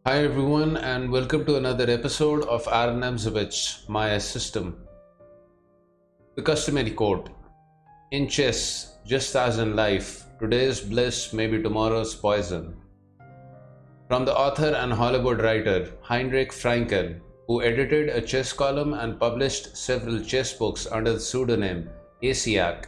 Hi everyone and welcome to another episode of Aron Nimzowitsch, my system. The customary quote: in chess, just as in life, today's bliss may be tomorrow's poison. From the author and Hollywood writer Heinrich Frankel, who edited a chess column and published several chess books under the pseudonym Asiac.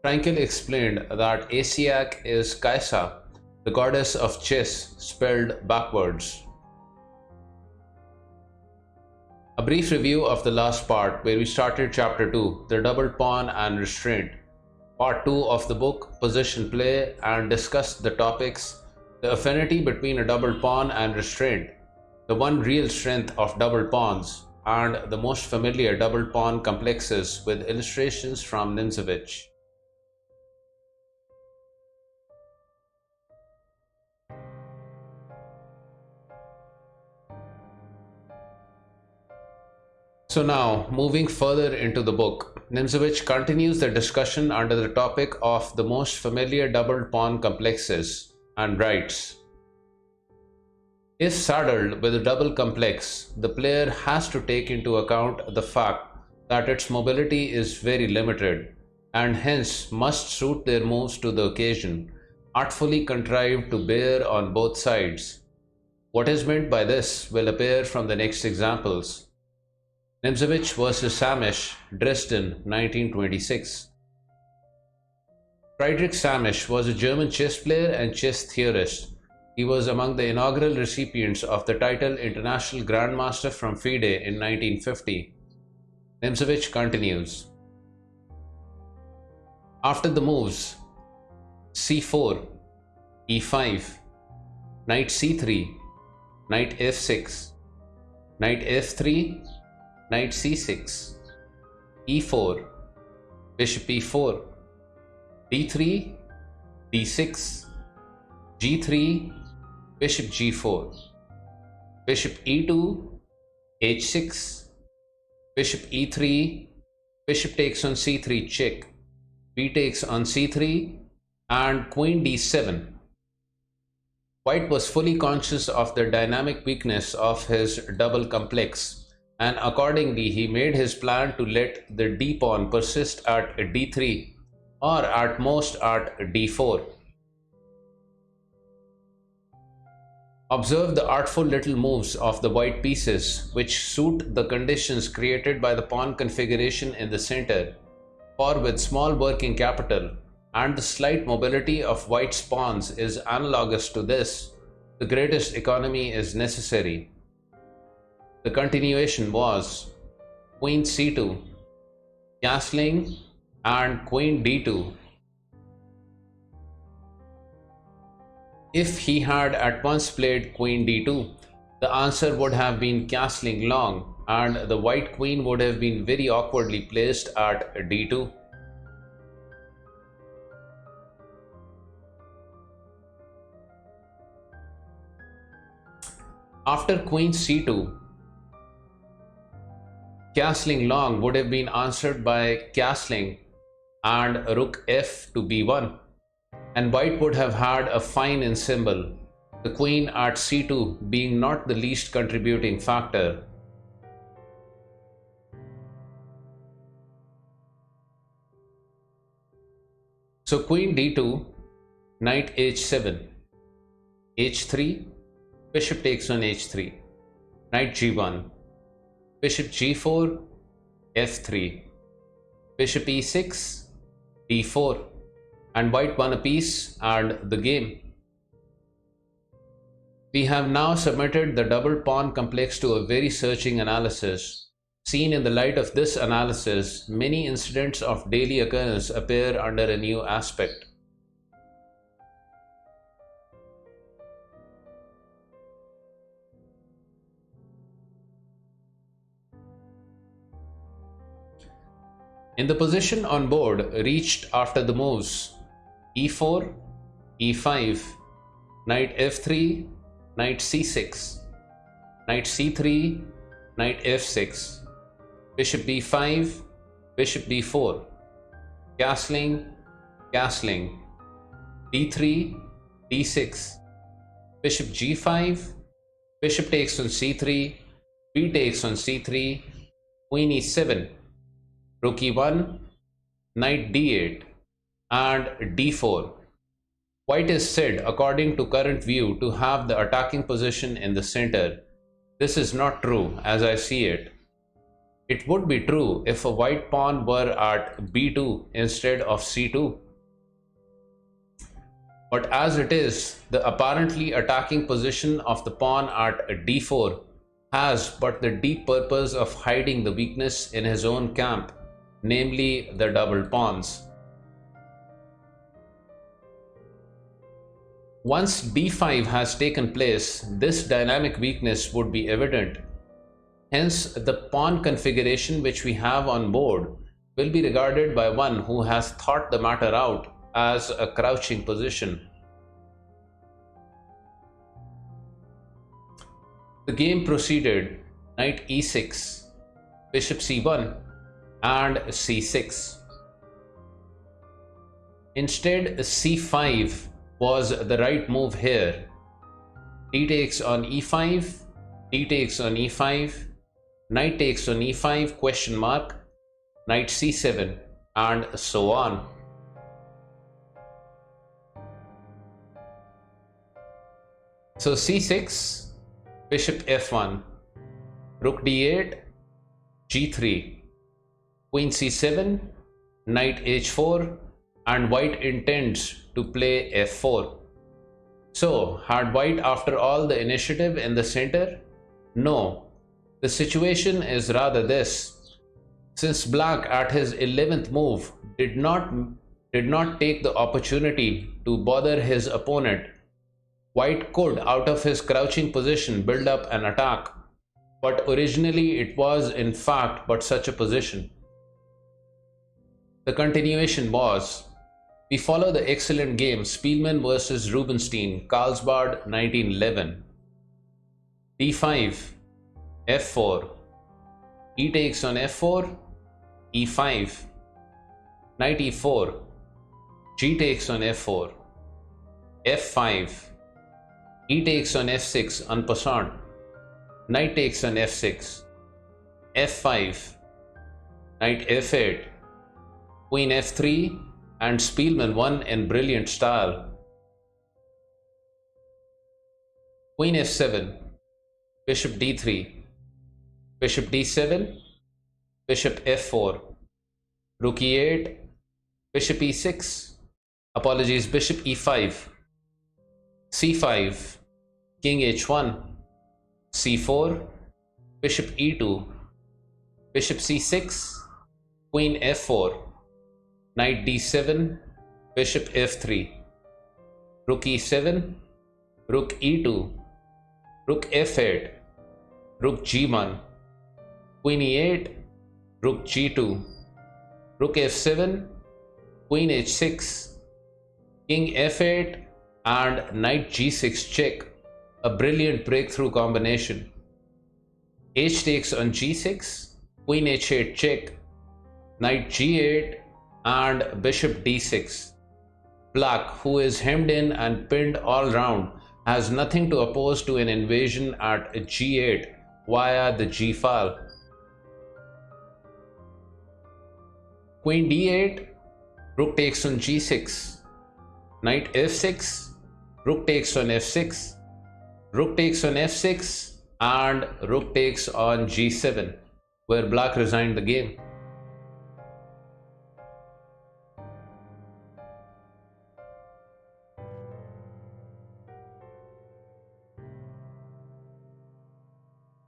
Frankel explained that Asiac is Kaisa, the goddess of chess, spelled backwards. A brief review of the last part, where we started chapter 2, the double pawn and restraint, part 2 of the book, position play, and discussed the topics: the affinity between a double pawn and restraint, the one real strength of double pawns, and the most familiar double pawn complexes with illustrations from Nimzowitsch. So now, moving further into the book, Nimzowitsch continues the discussion under the topic of the most familiar double pawn complexes and writes: if saddled with a double complex, the player has to take into account the fact that its mobility is very limited and hence must suit their moves to the occasion, artfully contrived to bear on both sides. What is meant by this will appear from the next examples. Nimzowitsch vs. Samish, Dresden, 1926. Friedrich Samish was a German chess player and chess theorist. He was among the inaugural recipients of the title International Grandmaster from FIDE in 1950. Nimzowitsch continues: after the moves c4, e5, knight c3, knight f6, knight f3, knight c6, e4, bishop e4, d3, d6, g3, bishop g4, bishop e2, h6, bishop e3, bishop takes on c3 check, b takes on c3, and queen d7. White was fully conscious of the dynamic weakness of his double complex, and accordingly he made his plan to let the d-pawn persist at d3 or at most at d4. Observe the artful little moves of the white pieces, which suit the conditions created by the pawn configuration in the center, for with small working capital and the slight mobility of white's pawns is analogous to this, the greatest economy is necessary. The continuation was queen c2, castling, and queen d2. If he had at once played queen d2, the answer would have been castling long, and the white queen would have been very awkwardly placed at d2. After queen c2, castling long would have been answered by castling and rook f to b1, and white would have had a fine in symbol, the queen at c2 being not the least contributing factor. So queen d2, knight h7, h3, bishop takes on h3, knight g1, bishop g4, f3, bishop e6, d4, and white won a piece and the game. We have now submitted the double pawn complex to a very searching analysis. Seen in the light of this analysis, many incidents of daily occurrence appear under a new aspect. In the position on board reached after the moves e4, e5, knight f3, knight c6, knight c3, knight f6, bishop b5, bishop b4, castling, d3, d6, bishop g5, bishop takes on c3, b takes on c3, queen e7, rook e1, knight d8, and d4. White is said, according to current view, to have the attacking position in the center. This is not true as I see it. It would be true if a white pawn were at b2 instead of c2. But as it is, the apparently attacking position of the pawn at d4 has but the deep purpose of hiding the weakness in his own camp, namely the double pawns. Once d5 has taken place, this dynamic weakness would be evident. Hence, the pawn configuration which we have on board will be regarded by one who has thought the matter out as a crouching position. The game proceeded knight e6, bishop c1, and c6. Instead, c5 was the right move here. D takes on e5, d takes on e5, knight takes on e5 question mark, knight c7, and so on. So c6, bishop f1, rook d8, g3, queen c7, knight h4, and white intends to play f4. So, had white after all the initiative in the center? No. The situation is rather this. Since black at his 11th move did not take the opportunity to bother his opponent, white could, out of his crouching position, build up an attack. But originally it was in fact but such a position. The continuation was: we follow the excellent game Spielmann vs Rubinstein, Karlsbad 1911. d5, f4, e takes on f4, e5, knight e4, g takes on f4, f5, e takes on f6 en passant, knight takes on f6, f5, knight f8, queen f3, and Spielmann won in brilliant style. Queen f7, bishop d3, bishop d7, bishop f4, rook e8, bishop e6, bishop e5, c5, king h1, c4, bishop e2, bishop c6, queen f4, knight d7, bishop f3, rook e7, rook e2, rook f8, rook g1, queen e8, rook g2, rook f7, queen h6, king f8, and knight g6 check, a brilliant breakthrough combination. H takes on g6, queen h8 check, knight g8, and bishop d6. Black, who is hemmed in and pinned all round, has nothing to oppose to an invasion at g8 via the g file. Queen d8, rook takes on g6, knight f6, rook takes on f6, rook takes on f6, and rook takes on g7, where black resigned the game.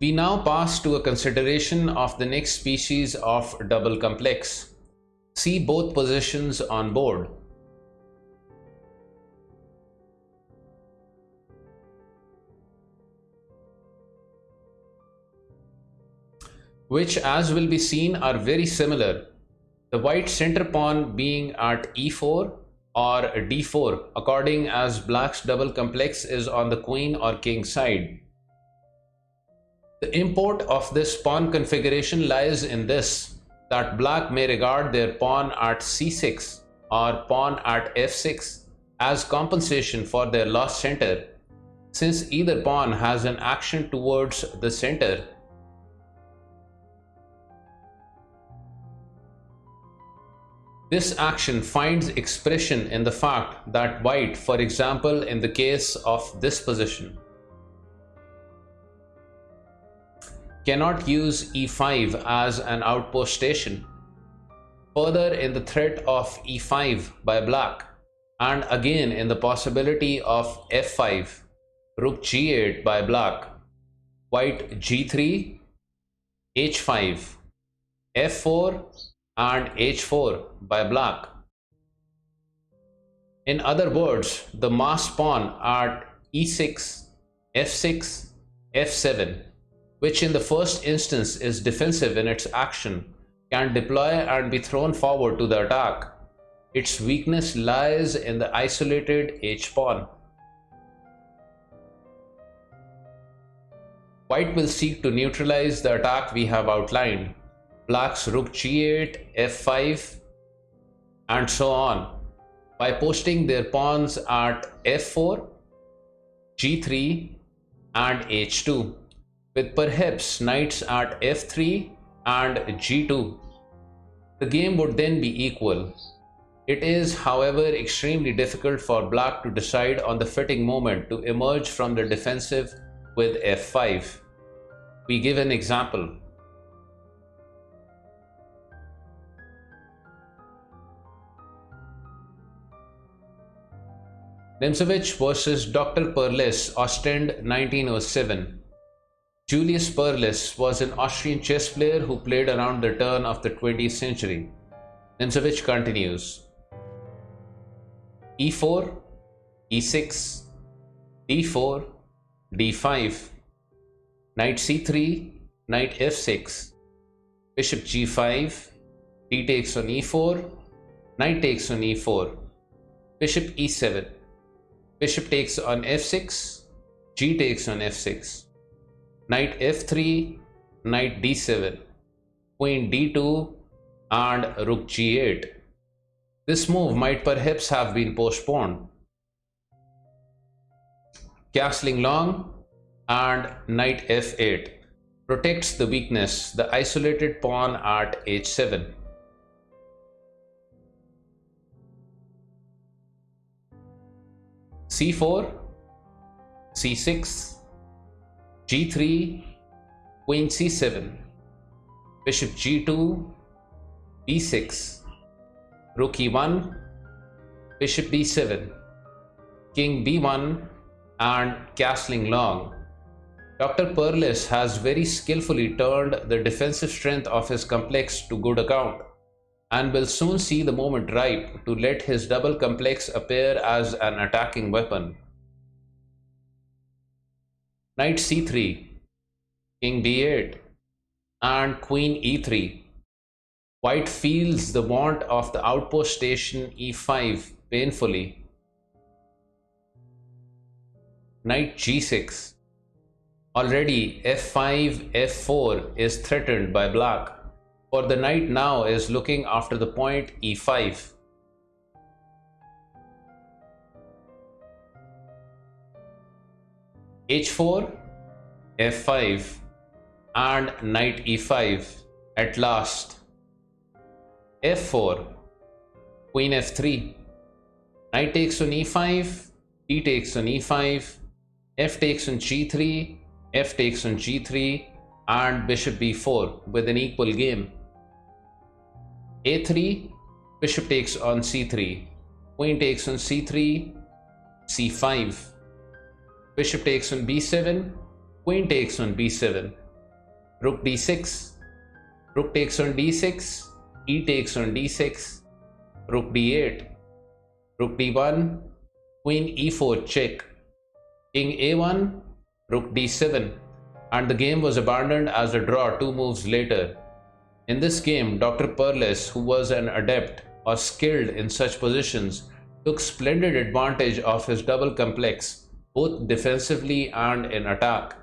We now pass to a consideration of the next species of double complex. See both positions on board. Which, as will be seen, are very similar. The white center pawn being at e4 or d4, according as black's double complex is on the queen or king side. The import of this pawn configuration lies in this, that black may regard their pawn at c6 or pawn at f6 as compensation for their lost center, Since either pawn has an action towards the center, this action finds expression in the fact that white, for example in the case of this position, cannot use e5 as an outpost station. Further, in the threat of e5 by black, and again in the possibility of f5, rook g8 by black, white g3, h5, f4 and h4 by black. In other words, the masked pawn at e6, f6, f7, which in the first instance is defensive in its action, can deploy and be thrown forward to the attack. Its weakness lies in the isolated h-pawn. White will seek to neutralize the attack we have outlined. Black's rook g8, f5, and so on, by posting their pawns at f4, g3, and h2, with perhaps knights at f3 and g2. The game would then be equal. It is, however, extremely difficult for black to decide on the fitting moment to emerge from the defensive with f5. We give an example. Nimzowitsch versus Dr. Perlis, Ostend 1907. Julius Perlis was an Austrian chess player who played around the turn of the 20th century. Nimzowitsch continues. e4, e6, d4, d5, knight c3, knight f6, bishop g5, d takes on e4, knight takes on e4, bishop e7, bishop takes on f6, g takes on f6, knight f3, knight d7, queen d2, and rook g8. This move might perhaps have been postponed. Castling long and knight f8 protects the weakness, the isolated pawn at h7. c4, c6, g3, queen c7, bishop g2, b6, rook e1, bishop b7, king b1, and castling long. Dr. Perlis has very skillfully turned the defensive strength of his complex to good account, and will soon see the moment ripe to let his double complex appear as an attacking weapon. Knight c3, king b8, and queen e3. White feels the want of the outpost station e5 painfully. Knight g6. Already f5, f4 is threatened by black, for the knight now is looking after the point e5. h4, f5, and knight e5 at last. f4, queen f3, knight takes on e5, d takes on e5, f takes on g3, f takes on g3, and bishop b4 with an equal game. a3, bishop takes on c3, queen takes on c3, c5, bishop takes on b7, queen takes on b7, rook d6, rook takes on d6, e takes on d6, rook d8, rook d1, queen e4 check, king a1, rook d7, and the game was abandoned as a draw 2 moves later. In this game, Dr. Perlis, who was an adept or skilled in such positions, took splendid advantage of his double complex, both defensively and in attack.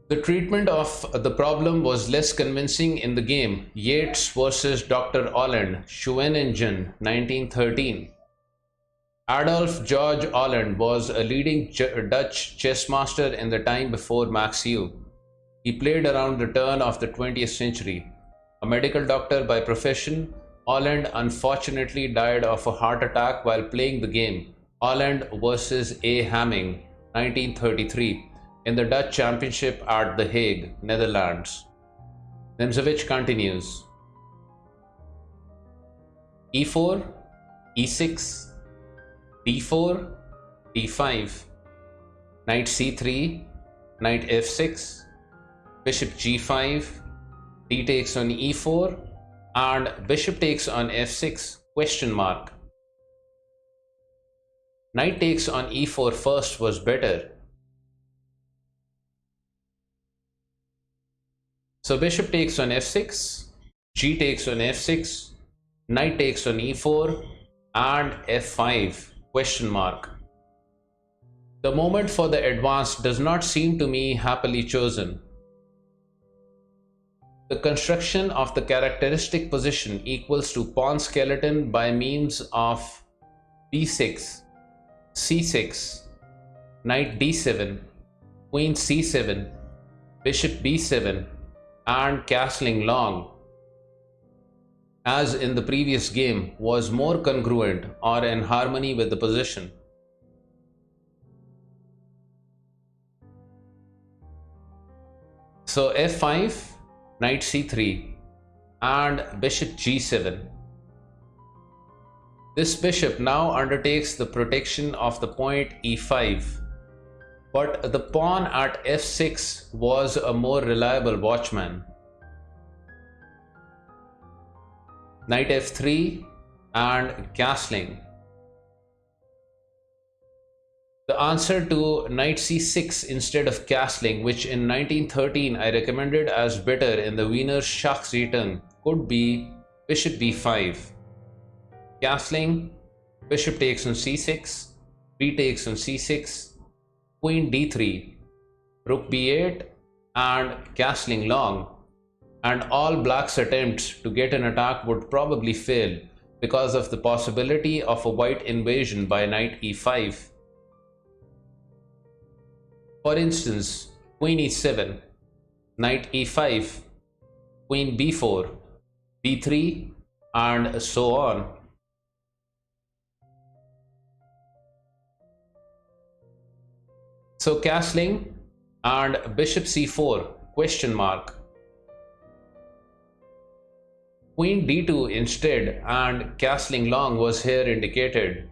The treatment of the problem was less convincing in the game Yates versus Dr. Holland, Schwenningen, 1913. Adolf George Holland was a leading Dutch chess master in the time before Maxiu. He played around the turn of the 20th century. A medical doctor by profession, Holland unfortunately died of a heart attack while playing the game Holland versus A. Hamming, 1933, in the Dutch Championship at The Hague, Netherlands. Nimzowitsch continues. E4, E6, D4, D5, Knight C3, Knight F6, Bishop G5, D takes on E4, and Bishop takes on F6, question mark. Knight takes on E4 first was better. So Bishop takes on F6, G takes on F6, Knight takes on E4, and F5, question mark. The moment for the advance does not seem to me happily chosen. The construction of the characteristic position equals to pawn skeleton by means of B6, C6, Knight D7, Queen C7, Bishop B7, and castling long, as in the previous game, was more congruent or in harmony with the position. So F5, Knight C3, and Bishop G7. This bishop now undertakes the protection of the point E5, but the pawn at F6 was a more reliable watchman. Knight F3 and castling. The answer to Knight C6 instead of castling, which in 1913 I recommended as better in the Wiener Schachzeitung, could be Bishop B5. Castling, Bishop takes on C6, B takes on C6, Queen D3, Rook B8, and castling long. And all Black's attempts to get an attack would probably fail because of the possibility of a white invasion by Knight E5. For instance, Queen E7, Knight E5, Queen B4, B3, and so on. So castling and Bishop C4, question mark. Queen D2 instead, and castling long was here indicated.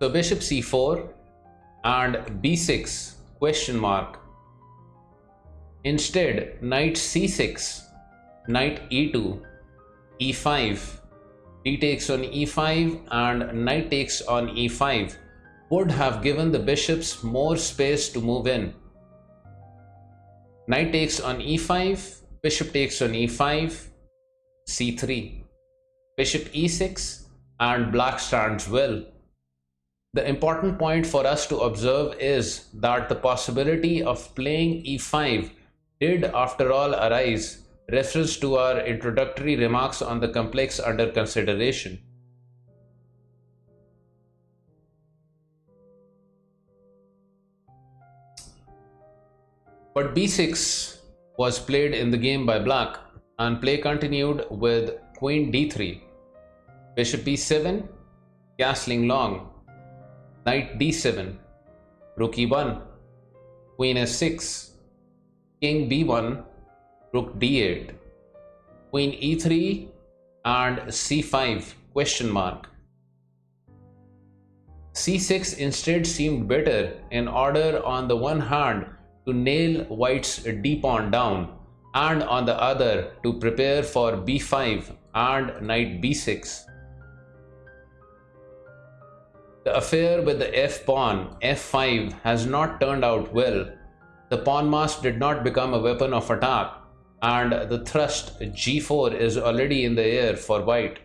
So Bishop C4 and B6, question mark. Instead, Knight C6, Knight E2, E5, D takes on E5, and Knight takes on E5 would have given the bishops more space to move in. Knight takes on E5, Bishop takes on E5, C3, Bishop E6, and Black stands well. The important point for us to observe is that the possibility of playing E5 did after all arise, reference to our introductory remarks on the complex under consideration. But B6 was played in the game by Black, and play continued with Queen D3, Bishop B7, castling long, Knight D7, Rook E1, Queen S6, King B1, Rook D8, Queen E3, and C5, question mark. C6 instead seemed better in order on the one hand to nail White's d-pawn down, and on the other to prepare for B5 and Knight B6. The affair with the f-pawn, f5, has not turned out well. The pawn mask did not become a weapon of attack, and the thrust g4 is already in the air for White.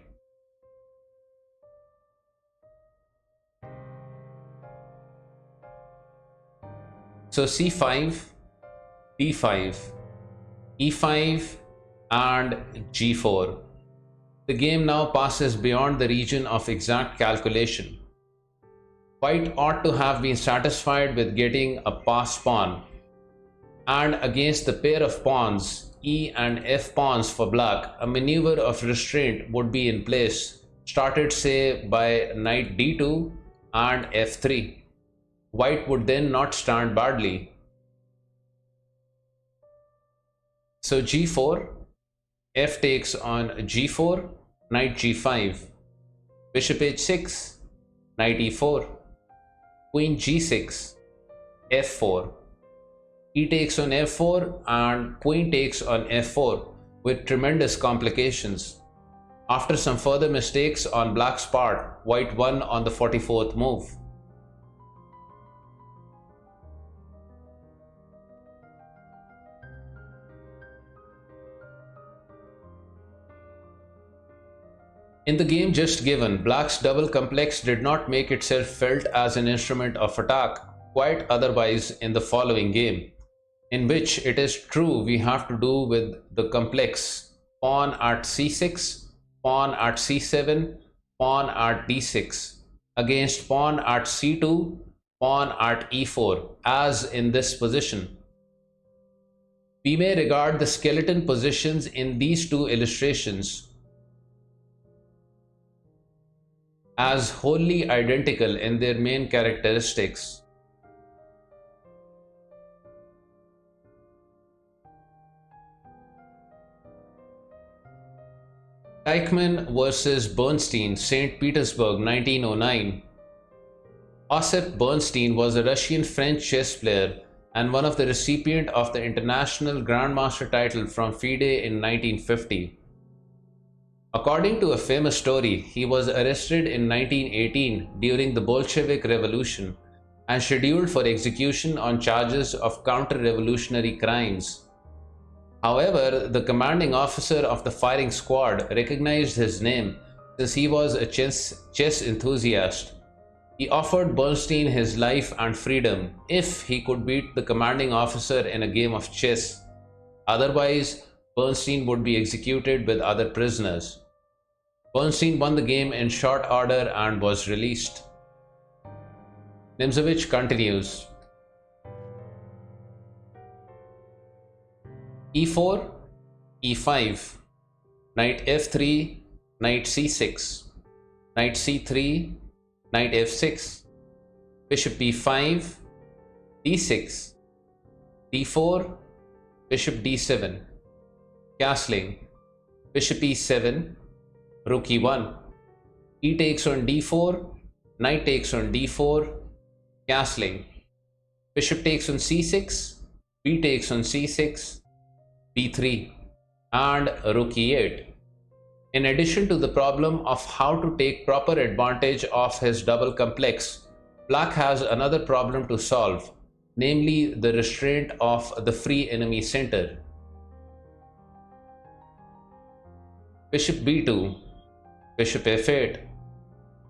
So c5, d5, e5 and g4. The game now passes beyond the region of exact calculation. White ought to have been satisfied with getting a pass pawn, and against the pair of pawns e and f pawns for black, a maneuver of restraint would be in place, started say by knight d2 and f3. White would then not stand badly. So g4, f takes on g4, knight g5, bishop h6, knight e4, queen g6, f4, e takes on f4 and queen takes on f4 with tremendous complications. After some further mistakes on black's part, white won on the 44th move. In the game just given, black's double complex did not make itself felt as an instrument of attack quite otherwise in the following game, in which it is true we have to do with the complex pawn at c6, pawn at c7, pawn at d6, against pawn at c2, pawn at e4, as in this position. We may regard the skeleton positions in these two illustrations as wholly identical in their main characteristics. Eichmann versus Bernstein, St. Petersburg, 1909. Osip Bernstein was a Russian-French chess player and one of the recipients of the International Grandmaster title from FIDE in 1950. According to a famous story, he was arrested in 1918 during the Bolshevik Revolution and scheduled for execution on charges of counter-revolutionary crimes. However, the commanding officer of the firing squad recognized his name since he was a chess enthusiast. He offered Bernstein his life and freedom if he could beat the commanding officer in a game of chess. Otherwise, Bernstein would be executed with other prisoners. Bernstein won the game in short order and was released. Nimzowitsch continues. e4, e5, knight f3, knight c6, knight c3, knight f6, bishop b5, d6, d4, bishop d7, castling, bishop e7, rook e1, e takes on d4, knight takes on d4, castling, bishop takes on c6, b takes on c6, b3, and rook e8. In addition to the problem of how to take proper advantage of his double complex, black has another problem to solve, namely the restraint of the free enemy center. Bishop b2, bishop f8,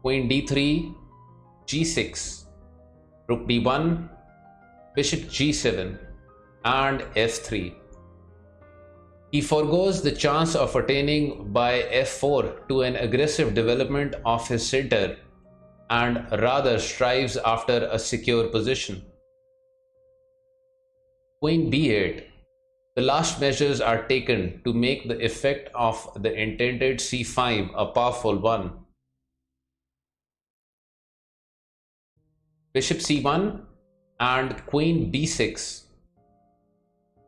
queen d3, g6, rook d1, bishop g7, and f3. He forgoes the chance of attaining by f4 to an aggressive development of his center and rather strives after a secure position. Queen b8. The last measures are taken to make the effect of the intended c5 a powerful one. Bishop c1 and queen b6.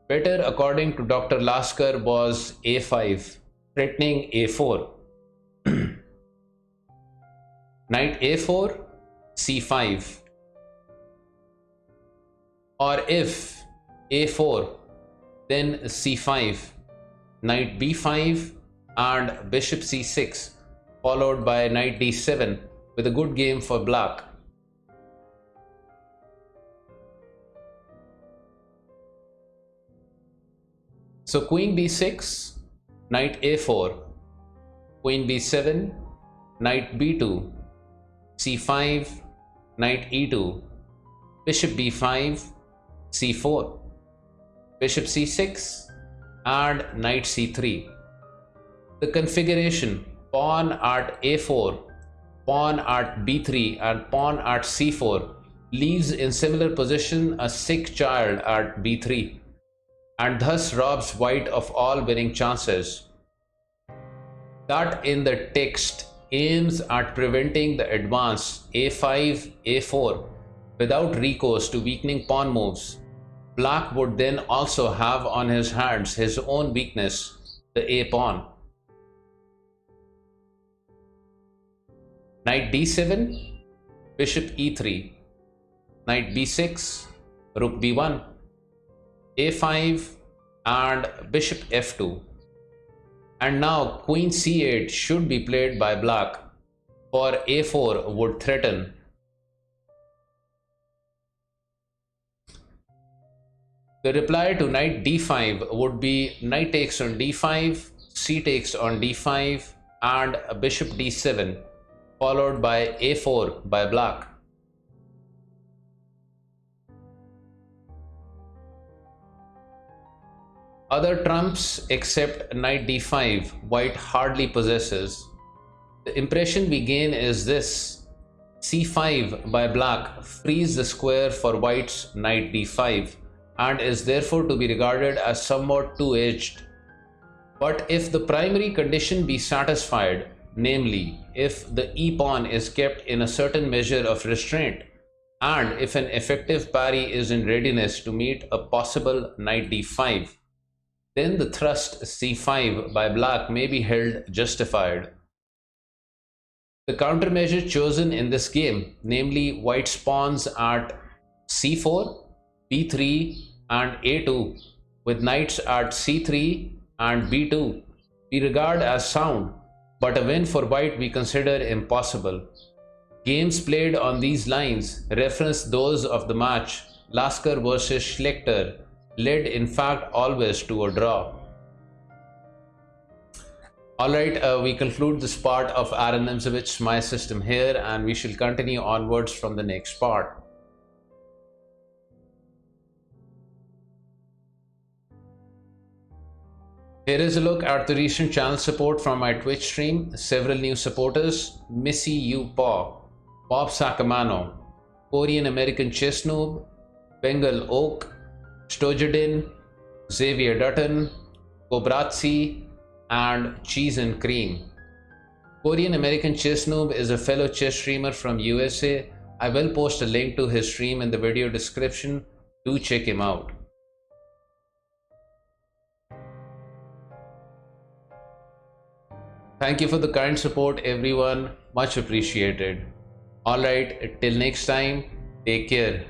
Better, according to Dr. Lasker, was a5, threatening a4. Knight a4, c5. Or if a4, then c5, knight b5 and bishop c6, followed by knight d7 with a good game for black. So queen b6, knight a4, queen b7, knight b2, c5, knight e2, bishop b5, c4, bishop c6, and knight c3. The configuration pawn at a4, pawn at b3, and pawn at c4 leaves in similar position a sick child at b3 and thus robs white of all winning chances. That in the text aims at preventing the advance a5, a4 without recourse to weakening pawn moves. Black would then also have on his hands his own weakness, the a pawn. Knight d7, bishop e3, knight b6, rook b1, a5, and bishop f2. And now queen c8 should be played by black, for a4 would threaten. The reply to knight d5 would be knight takes on d5, c takes on d5, and bishop d7, followed by a4 by black. Other trumps except knight d5 white hardly possesses. The impression we gain is this: c5 by black frees the square for white's knight d5 and is therefore to be regarded as somewhat two-edged. But if the primary condition be satisfied, namely if the e-pawn is kept in a certain measure of restraint, and if an effective parry is in readiness to meet a possible knight d5, then the thrust c5 by black may be held justified. The countermeasure chosen in this game, namely white's pawns at c4, b3, and a2, with knights at c3 and b2, we regard as sound, but a win for white we consider impossible. Games played on these lines reference those of the match Lasker versus Schlechter, led in fact always to a draw. Alright, we conclude this part of Aron Nimzowicz's My System here, and we shall continue onwards from the next part. Here is a look at the recent channel support from my Twitch stream. Several new supporters: misiupaw, Bob Sacamano, Korean American Chess Noob, BengalOak, Stojadin, Xavier Dutton, Cobratcy, and Cheese and Cream. Korean American Chess Noob is a fellow chess streamer from USA. I will post a link to his stream in the video description. Do check him out. Thank you for the kind support, everyone. Much appreciated. Alright, till next time, take care.